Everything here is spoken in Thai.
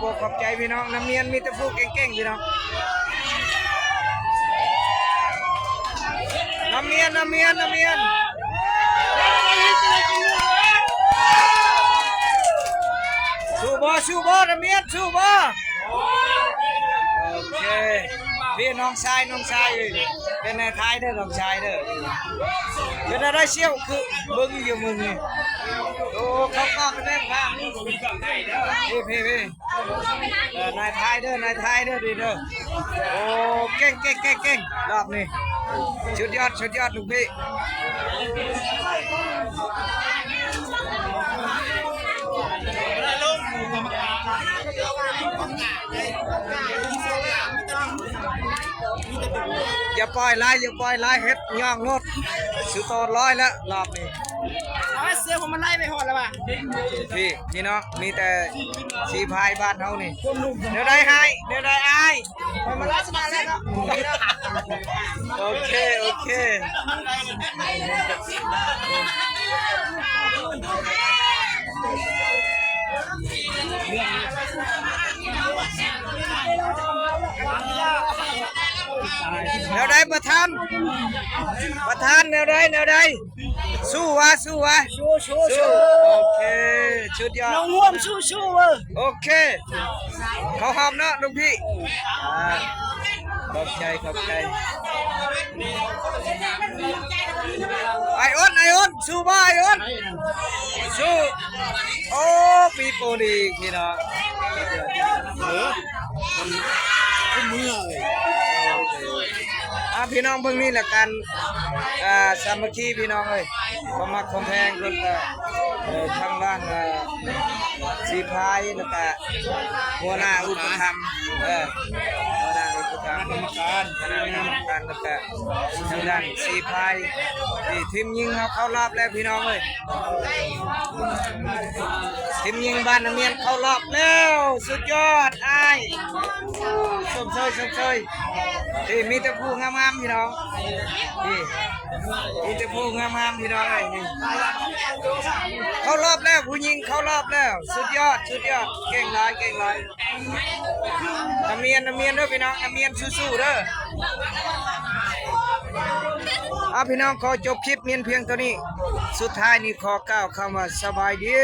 บอกขอบใจพี่น้องน้ำเมียนมีแต่ผู้เก่งๆพี่น้องน้ำเมียนสู้บ่น้ำเมียนสู้บ่โอเคพี่น้องชายเป็นนายท้ายเด้อน้องชายเด้อเป็นอะไรเชี่ยวคือเบิ่งอยู่มึงนี่โอ้เขาก็ไปเล่นข้างนี่พี่นายท้ายเด้ดีเด้อโอ้เก่งรอบนี้ชุดยอดลูกพี่อย่าปล่อยลายเฮ็ดย่องรถสุดโต่งร้อยแล้วรอบนี้เอาเสือผมมันไล่ไปหอดแล้วป่ะพี่น้องมีแต่สีพายบ้านเฮานี่เดี๋ยวได้อายมันไล่สบายแล้วครับโอเคแนวใดประธานแนวใดสู้วะสู้โอเคชุดยอดน้องห่วมสู้โอเคเขาหอมเนาะลุงพี่ขอบใจไอออนสู้บ่ไอออนสู้โอ้ปีโปดีพี่น้องมือเลยพี่น้องเพิ่งนี่แหละกันสามัคคีพี่น้องเลยความมักความแพงเพิ่นก็ข้างล่างสีพายแล้วก็หัวหน้าอุปถัมภ์หัวหน้าอุปถัมภ์กรรมการแล้วก็ทางด้านสีพายที่ทีมยิงเข้ารอบแล้วพี่น้องเลยทีมยิงบ้านน้ำเมียนเข้ารอบแล้วสุดยอดอ้ายสมเชยที่มีแต่ผู้งามๆพี่น้องนี่มีแต่ผู้งามๆพี่น้องเลยนี่เข้ารอบแล้วผู้ยิงเข้ารอบแล้วสุดยอดเก่งหลายน้ำเมียนเด้อพี่น้องน้ำเมียนสู้ๆเด้อพี่น้องขอจบคลิปเมียนเพียงเท่านี้สุดท้ายนี้ขอกล่าวคำว่าสบายดี